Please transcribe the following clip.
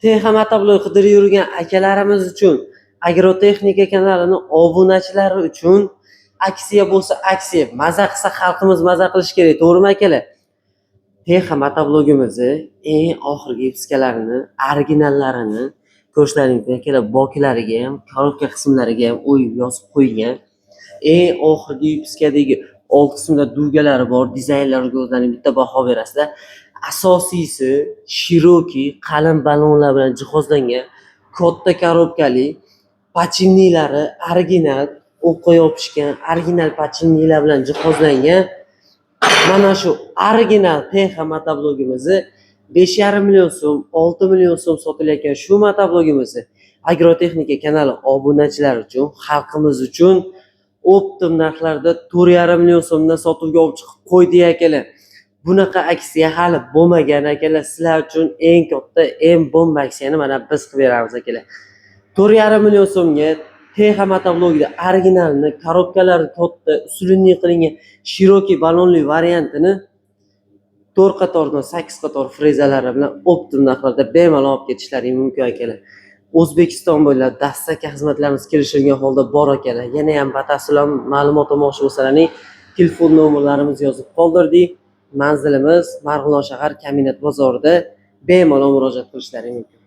Texnik motovlog qidirib yurgan akalarimiz uchun, Agrotexnika kanalining obunachilari uchun aksiya bo'lsa aksiya, maza qilsa xalqimiz maza qilish kerak, to'g'rimi akalar? Texnik motovlogimizni eng oxirgi vipskalarini, originallarini ko'rishlaringiz akalar, boklariga ham, korobka qismlariga ham o'yib yozib qo'ygan. Eng oxirgi vipskadagi old qismida dugalari bor, dizaynlariga o'zlaringiz bitta baho berasizlar. Asosiysi shiroki qalin balonlar bilan jihozlangan, katta korobkali, pachinilari original, o'qqa yopishgan original pachinnilar bilan jihozlangan. Mana shu original Texnik motovlogimizni 5,5 million so'm, 6 million so'm sotilayotgan shu motovlogimizni Agrotexnika kanali obunachilari uchun, xalqimiz uchun optim narxlarda 4,5 million so'mdan sotuvga olib chiqib qo'ydik akalar. Bunaqa aksiya hali bo'lmagan akalar. Sizlar uchun eng katta, eng bomba aksiyani mana biz qilib beramiz akalar. 4,5 million so'mga Texnik motovlogida originalni, korobkalari katta, usulli qilingan shiroki balonli variantini 4 qatordan 8 qator frezalari bilan optim narxlarda bemalol olib ketishlaring mumkin akalar. O'zbekiston bo'ylab dastlabki xizmatlarimiz kelishilgan holda bor akalar. Yana ham batafsil ma'lumot olmoqchi bo'lsalaring, telefon nomerlarimizni yozib qoldirdik. Manzilimiz Marg'ilon shahar Kombinat bozorida, bemalol murojaat qilishlaring mumkin.